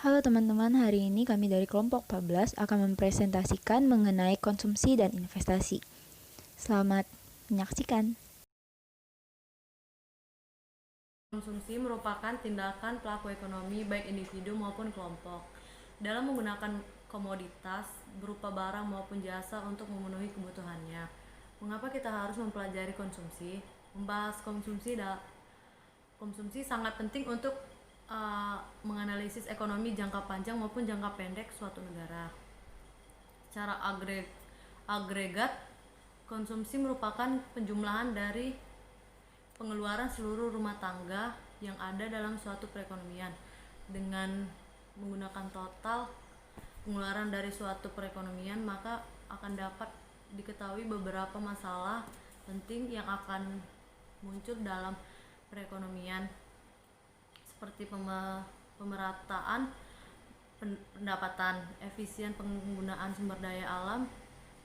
Halo teman-teman, hari ini kami dari kelompok 14 akan mempresentasikan mengenai konsumsi dan investasi. Selamat menyaksikan. Konsumsi merupakan tindakan pelaku ekonomi baik individu maupun kelompok dalam menggunakan komoditas berupa barang maupun jasa untuk memenuhi kebutuhannya. Mengapa kita harus mempelajari konsumsi? Membahas konsumsi sangat penting untuk menganalisis ekonomi jangka panjang maupun jangka pendek suatu negara. Secara agregat, konsumsi merupakan penjumlahan dari pengeluaran seluruh rumah tangga yang ada dalam suatu perekonomian. Dengan menggunakan total pengeluaran dari suatu perekonomian, maka akan dapat diketahui beberapa masalah penting yang akan muncul dalam perekonomian, seperti pemerataan pendapatan, efisien penggunaan sumber daya alam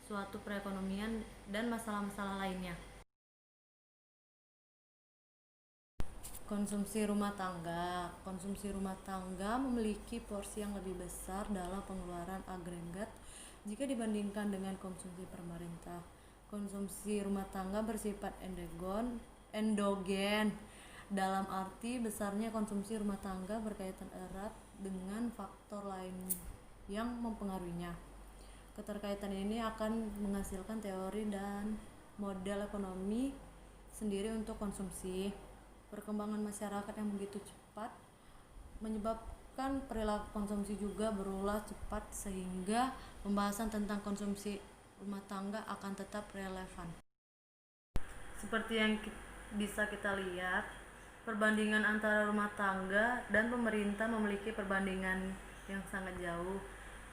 suatu perekonomian, dan masalah-masalah lainnya. Konsumsi rumah tangga memiliki porsi yang lebih besar dalam pengeluaran agregat jika dibandingkan dengan konsumsi pemerintah. Konsumsi rumah tangga bersifat endogen, dalam arti besarnya konsumsi rumah tangga berkaitan erat dengan faktor lain yang mempengaruhinya. Keterkaitan ini akan menghasilkan teori dan model ekonomi sendiri untuk konsumsi. Perkembangan masyarakat yang begitu cepat menyebabkan perilaku konsumsi juga berulah cepat, sehingga pembahasan tentang konsumsi rumah tangga akan tetap relevan. Seperti yang bisa kita lihat, perbandingan antara rumah tangga dan pemerintah memiliki perbandingan yang sangat jauh.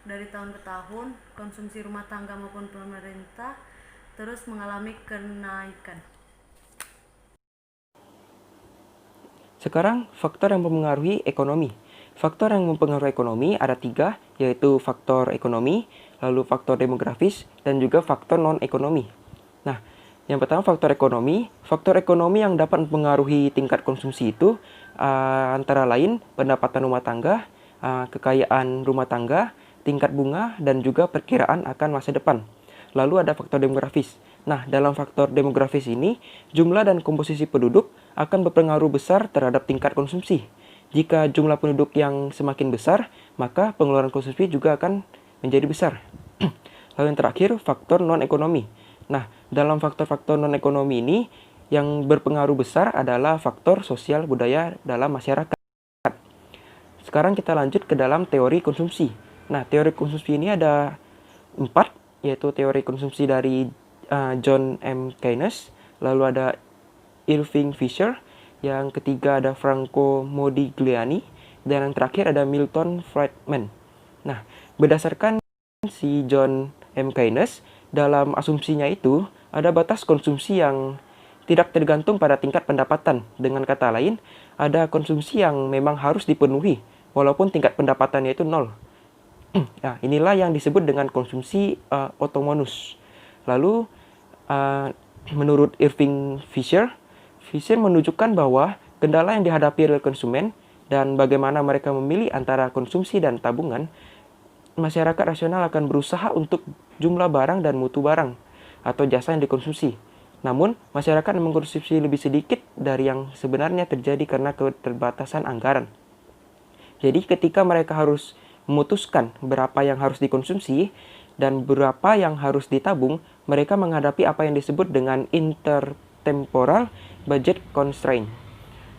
Dari tahun ke tahun, konsumsi rumah tangga maupun pemerintah terus mengalami kenaikan. Sekarang, faktor yang mempengaruhi ekonomi. Faktor yang mempengaruhi ekonomi ada 3, yaitu faktor ekonomi, lalu faktor demografis, dan juga faktor non-ekonomi. Nah, yang pertama faktor ekonomi. Faktor ekonomi yang dapat mempengaruhi tingkat konsumsi itu antara lain pendapatan rumah tangga, kekayaan rumah tangga, tingkat bunga, dan juga perkiraan akan masa depan. Lalu ada faktor demografis. Nah, dalam faktor demografis ini, jumlah dan komposisi penduduk akan berpengaruh besar terhadap tingkat konsumsi. Jika jumlah penduduk yang semakin besar, maka pengeluaran konsumsi juga akan menjadi besar. Lalu yang terakhir, faktor non-ekonomi. Nah, dalam faktor-faktor non-ekonomi ini, yang berpengaruh besar adalah faktor sosial budaya dalam masyarakat. Sekarang kita lanjut ke dalam teori konsumsi. Nah, teori konsumsi ini ada 4, yaitu teori konsumsi dari John M. Keynes, lalu ada Irving Fisher, yang ketiga ada Franco Modigliani, dan yang terakhir ada Milton Friedman. Nah, berdasarkan si John M. Keynes, dalam asumsinya itu ada batas konsumsi yang tidak tergantung pada tingkat pendapatan. Dengan kata lain, ada konsumsi yang memang harus dipenuhi, walaupun tingkat pendapatannya itu 0. Nah, inilah yang disebut dengan konsumsi otomonus. Lalu, menurut Irving Fisher menunjukkan bahwa kendala yang dihadapi oleh konsumen dan bagaimana mereka memilih antara konsumsi dan tabungan, masyarakat rasional akan berusaha untuk jumlah barang dan mutu barang atau jasa yang dikonsumsi. Namun, masyarakat mengkonsumsi lebih sedikit dari yang sebenarnya terjadi karena keterbatasan anggaran. Jadi, ketika mereka harus memutuskan berapa yang harus dikonsumsi dan berapa yang harus ditabung, mereka menghadapi apa yang disebut dengan intertemporal budget constraint.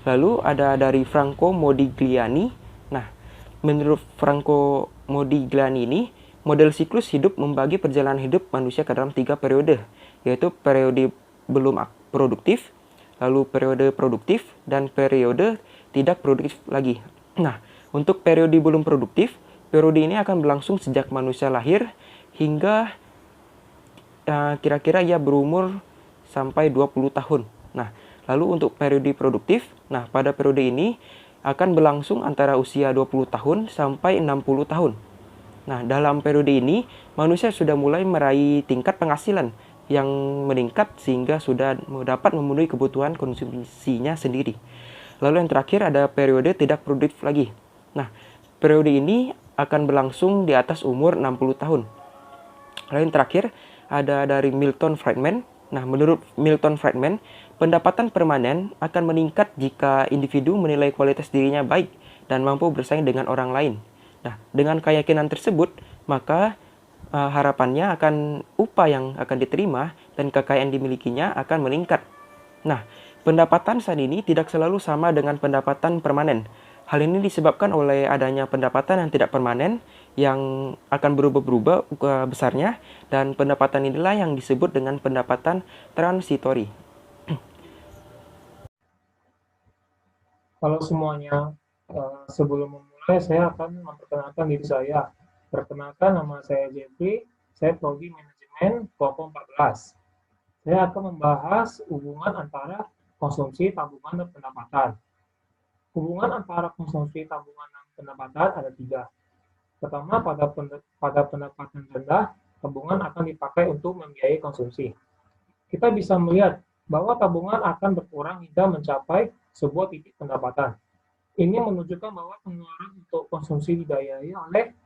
Lalu ada dari Franco Modigliani. Nah, menurut Franco Modigliani ini, model siklus hidup membagi perjalanan hidup manusia ke dalam 3 periode, yaitu periode belum produktif, lalu periode produktif, dan periode tidak produktif lagi. Nah, untuk periode belum produktif, periode ini akan berlangsung sejak manusia lahir hingga kira-kira ia berumur sampai 20 tahun. Nah, lalu untuk periode produktif, nah pada periode ini akan berlangsung antara usia 20 tahun sampai 60 tahun. Nah, dalam periode ini, manusia sudah mulai meraih tingkat penghasilan yang meningkat sehingga sudah dapat memenuhi kebutuhan konsumsinya sendiri. Lalu yang terakhir ada periode tidak produktif lagi. Nah, Periode ini akan berlangsung di atas umur 60 tahun. Lalu yang terakhir, ada dari Milton Friedman. Nah, menurut Milton Friedman, pendapatan permanen akan meningkat jika individu menilai kualitas dirinya baik dan mampu bersaing dengan orang lain. Nah, dengan keyakinan tersebut, maka harapannya akan upah yang akan diterima dan kekayaan dimilikinya akan meningkat. Nah, pendapatan saat ini tidak selalu sama dengan pendapatan permanen. Hal ini disebabkan oleh adanya pendapatan yang tidak permanen yang akan berubah-ubah besarnya, dan pendapatan inilah yang disebut dengan pendapatan transitori. Halo semuanya, sebelum memulai saya akan memperkenalkan diri saya. Perkenalkan, nama saya Jeffrey, saya Prodi Manajemen kelompok 14. Saya akan membahas hubungan antara konsumsi, tabungan, dan pendapatan. Hubungan antara konsumsi, tabungan, dan pendapatan ada 3. Pertama, pada pendapatan rendah, tabungan akan dipakai untuk membiayai konsumsi. Kita bisa melihat bahwa tabungan akan berkurang hingga mencapai sebuah titik pendapatan. Ini menunjukkan bahwa pengeluaran untuk konsumsi dibiayai oleh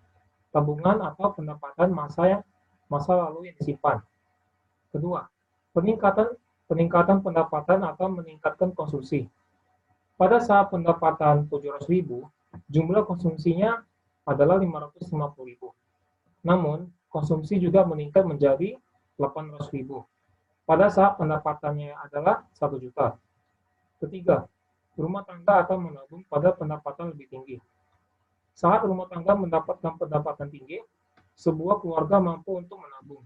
tabungan atau pendapatan masa lalu yang disimpan. Kedua, peningkatan pendapatan atau meningkatkan konsumsi. Pada saat pendapatan 700.000, jumlah konsumsinya adalah 550.000. Namun, konsumsi juga meningkat menjadi 800.000 pada saat pendapatannya adalah 1 juta. Ketiga, rumah tangga akan menabung pada pendapatan lebih tinggi. Saat rumah tangga mendapatkan pendapatan tinggi, sebuah keluarga mampu untuk menabung.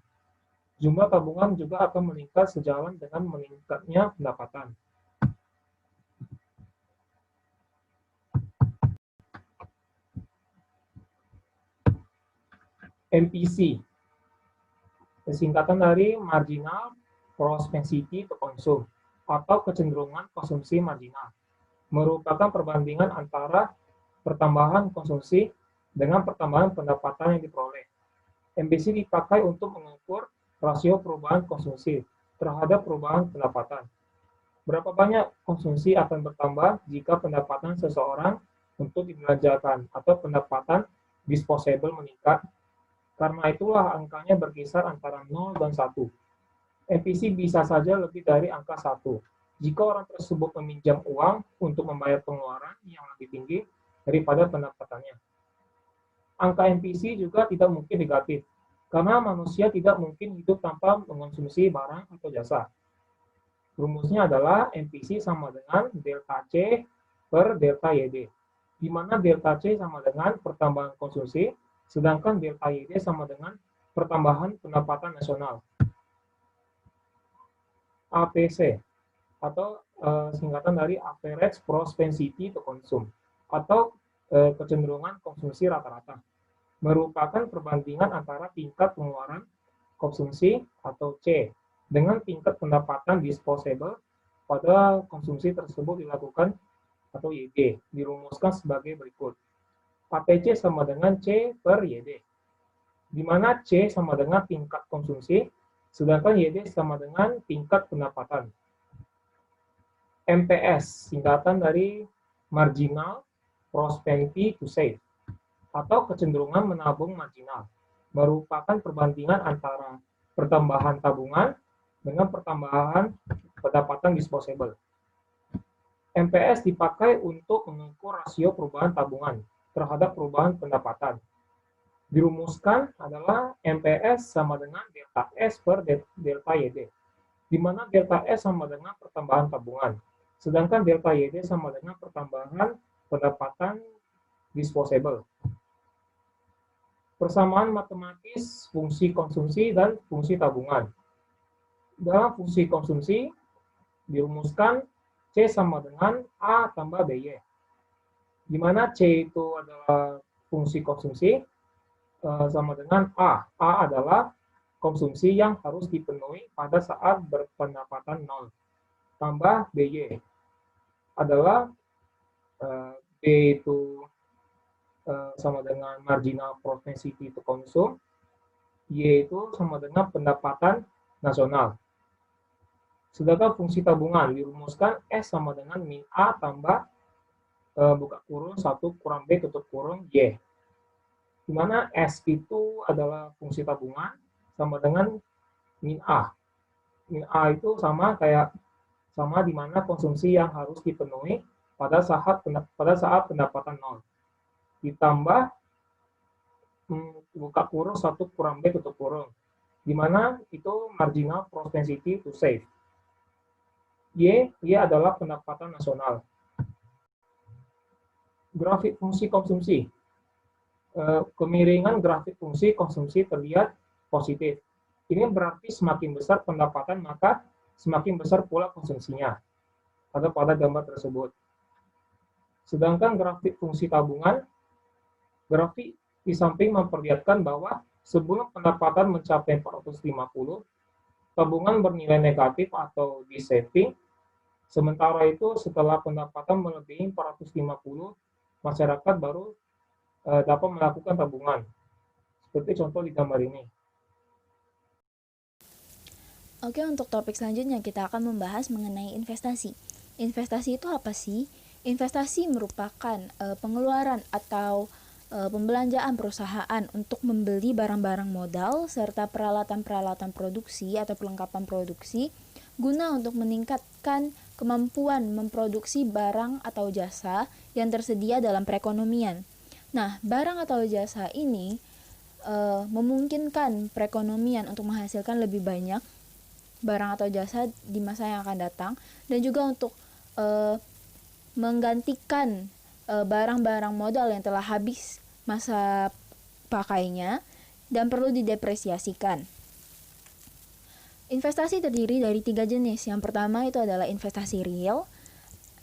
Jumlah tabungan juga akan meningkat sejalan dengan meningkatnya pendapatan. MPC, singkatan dari Marginal Propensity to Consume atau kecenderungan konsumsi marginal, merupakan perbandingan antara pertambahan konsumsi dengan pertambahan pendapatan yang diperoleh. MPC dipakai untuk mengukur rasio perubahan konsumsi terhadap perubahan pendapatan. Berapa banyak konsumsi akan bertambah jika pendapatan seseorang untuk dibelanjakan atau pendapatan disposable meningkat. Karena itulah angkanya berkisar antara 0 dan 1. MPC bisa saja lebih dari angka 1 jika orang tersebut meminjam uang untuk membayar pengeluaran yang lebih tinggi daripada pendapatannya. Angka MPC juga tidak mungkin negatif, karena manusia tidak mungkin hidup tanpa mengonsumsi barang atau jasa. Rumusnya adalah MPC sama dengan delta C per delta YD, di mana delta C sama dengan pertambahan konsumsi, sedangkan delta YD sama dengan pertambahan pendapatan nasional. APC atau singkatan dari Average Propensity to Consume atau kecenderungan konsumsi rata-rata, merupakan perbandingan antara tingkat pengeluaran konsumsi atau C dengan tingkat pendapatan disposable pada konsumsi tersebut dilakukan atau YD, dirumuskan sebagai berikut. APC sama dengan C per YD, di mana C sama dengan tingkat konsumsi, sedangkan YD sama dengan tingkat pendapatan. MPS, singkatan dari Marginal Propensity to Save, atau kecenderungan menabung marginal, merupakan perbandingan antara pertambahan tabungan dengan pertambahan pendapatan disposable. MPS dipakai untuk mengukur rasio perubahan tabungan terhadap perubahan pendapatan. Dirumuskan adalah MPS sama dengan delta S per delta YD, di mana delta S sama dengan pertambahan tabungan, sedangkan delta YD sama dengan pertambahan pendapatan disposable. Persamaan matematis fungsi konsumsi dan fungsi tabungan. Dalam fungsi konsumsi, dirumuskan C sama dengan A tambah BY, di mana C itu adalah fungsi konsumsi sama dengan A. A adalah konsumsi yang harus dipenuhi pada saat berpendapatan 0. Tambah BY adalah B itu sama dengan Marginal Propensity to Consume, Y itu sama dengan pendapatan nasional. Sedangkan fungsi tabungan dirumuskan S sama dengan min A tambah buka kurung 1 kurang B tutup kurung Y. di mana S itu adalah fungsi tabungan sama dengan min A. Min A itu sama di mana konsumsi yang harus dipenuhi pada saat pendapatan nol. Ditambah buka kurung 1 kurang B tutup kurung, di mana itu marginal propensity to save. Y adalah pendapatan nasional. Grafik fungsi konsumsi. Kemiringan grafik fungsi konsumsi terlihat positif. Ini berarti semakin besar pendapatan, maka semakin besar pula konsumsinya. Pada gambar tersebut. Sedangkan grafik fungsi tabungan, grafik di samping memperlihatkan bahwa sebelum pendapatan mencapai 450, tabungan bernilai negatif atau di saving. Sementara itu setelah pendapatan melebihi 450, masyarakat baru dapat melakukan tabungan. Seperti contoh di gambar ini. Oke, untuk topik selanjutnya kita akan membahas mengenai investasi. Investasi itu apa sih? Investasi merupakan pengeluaran atau pembelanjaan perusahaan untuk membeli barang-barang modal serta peralatan-peralatan produksi atau perlengkapan produksi guna untuk meningkatkan kemampuan memproduksi barang atau jasa yang tersedia dalam perekonomian. Nah, barang atau jasa ini memungkinkan perekonomian untuk menghasilkan lebih banyak barang atau jasa di masa yang akan datang, dan juga untuk menggantikan barang-barang modal yang telah habis masa pakainya dan perlu didepresiasikan. Investasi terdiri dari 3 jenis. Yang pertama itu adalah investasi real,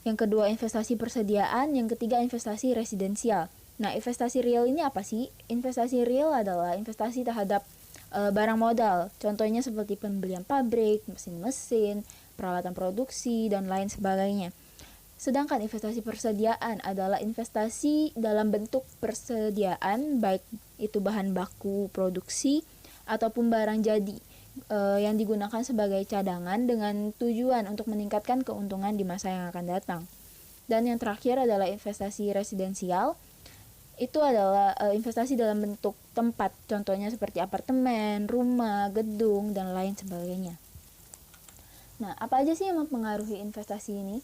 yang kedua investasi persediaan, yang ketiga investasi residensial. Nah, investasi real ini apa sih? Investasi real adalah investasi terhadap barang modal. Contohnya seperti pembelian pabrik, mesin-mesin, peralatan produksi, dan lain sebagainya. Sedangkan investasi persediaan adalah investasi dalam bentuk persediaan, baik itu bahan baku produksi ataupun barang jadi yang digunakan sebagai cadangan dengan tujuan untuk meningkatkan keuntungan di masa yang akan datang. Dan yang terakhir adalah investasi residensial. Itu adalah investasi dalam bentuk tempat, contohnya seperti apartemen, rumah, gedung, dan lain sebagainya. Nah, apa aja sih yang mempengaruhi investasi ini?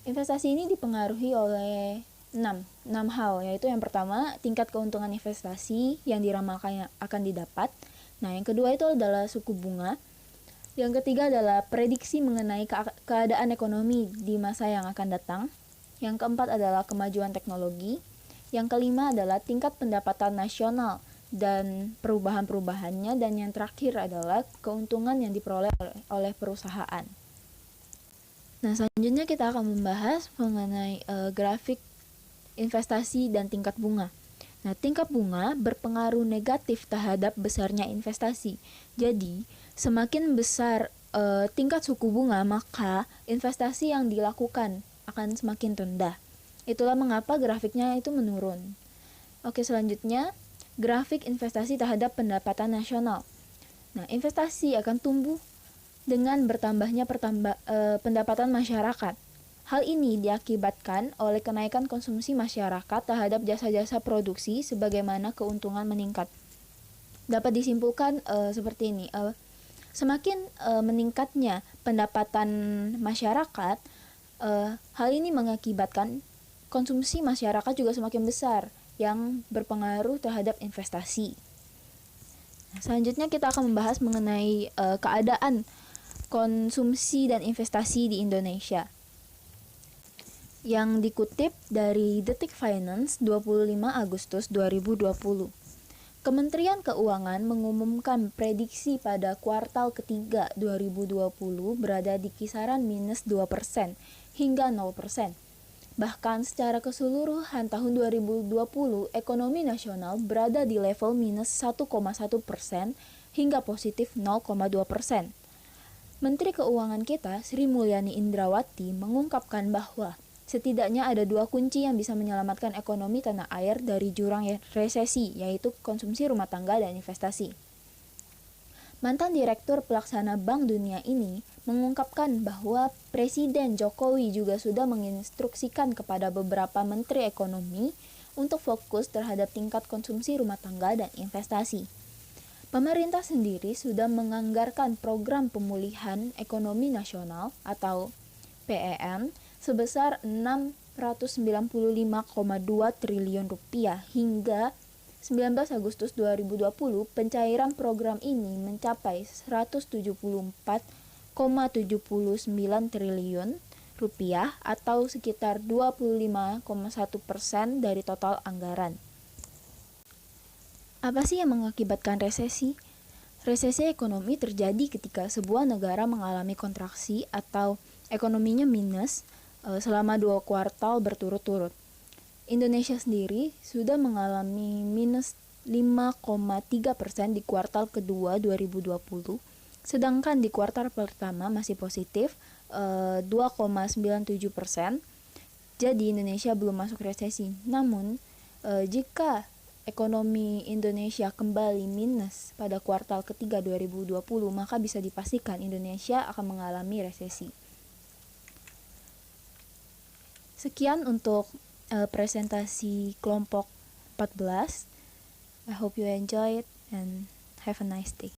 Investasi ini dipengaruhi oleh 6 hal, yaitu yang pertama, tingkat keuntungan investasi yang diramalkan yang akan didapat. Nah, yang kedua itu adalah suku bunga. Yang ketiga adalah prediksi mengenai keadaan ekonomi di masa yang akan datang. Yang keempat adalah kemajuan teknologi. Yang kelima adalah tingkat pendapatan nasional dan perubahan-perubahannya. Dan yang terakhir adalah keuntungan yang diperoleh oleh perusahaan. Nah, selanjutnya kita akan membahas mengenai grafik investasi dan tingkat bunga. Nah, tingkat bunga berpengaruh negatif terhadap besarnya investasi. Jadi, semakin besar tingkat suku bunga, maka investasi yang dilakukan akan semakin rendah. Itulah mengapa grafiknya itu menurun. Oke, selanjutnya grafik investasi terhadap pendapatan nasional. Nah, investasi akan tumbuh dengan bertambahnya pendapatan masyarakat. Hal ini diakibatkan oleh kenaikan konsumsi masyarakat terhadap jasa-jasa produksi sebagaimana keuntungan meningkat. Dapat disimpulkan seperti ini, semakin meningkatnya pendapatan masyarakat, hal ini mengakibatkan konsumsi masyarakat juga semakin besar yang berpengaruh terhadap investasi. Selanjutnya kita akan membahas mengenai keadaan konsumsi dan investasi di Indonesia. Yang dikutip dari Detik Finance 25 Agustus 2020. Kementerian Keuangan mengumumkan prediksi pada kuartal ketiga 2020 berada di kisaran minus 2% hingga 0%. Bahkan secara keseluruhan tahun 2020, ekonomi nasional berada di level minus 1,1% hingga positif 0,2%. Menteri Keuangan kita, Sri Mulyani Indrawati, mengungkapkan bahwa setidaknya ada 2 kunci yang bisa menyelamatkan ekonomi tanah air dari jurang resesi, yaitu konsumsi rumah tangga dan investasi. Mantan Direktur Pelaksana Bank Dunia ini mengungkapkan bahwa Presiden Jokowi juga sudah menginstruksikan kepada beberapa menteri ekonomi untuk fokus terhadap tingkat konsumsi rumah tangga dan investasi. Pemerintah sendiri sudah menganggarkan program pemulihan ekonomi nasional atau PEN sebesar 695,2 triliun rupiah hingga 19 Agustus 2020. Pencairan program ini mencapai 174,79 triliun rupiah atau sekitar 25,1% dari total anggaran. Apa sih yang mengakibatkan resesi? Resesi ekonomi terjadi ketika sebuah negara mengalami kontraksi atau ekonominya minus selama 2 kuartal berturut-turut. Indonesia sendiri sudah mengalami minus 5,3% di kuartal kedua 2020, sedangkan di kuartal pertama masih positif 2,97%. Jadi Indonesia belum masuk resesi. Namun jika ekonomi Indonesia kembali minus pada kuartal ketiga 2020, maka bisa dipastikan Indonesia akan mengalami resesi. Sekian untuk presentasi kelompok 14. I hope you enjoy it and have a nice day.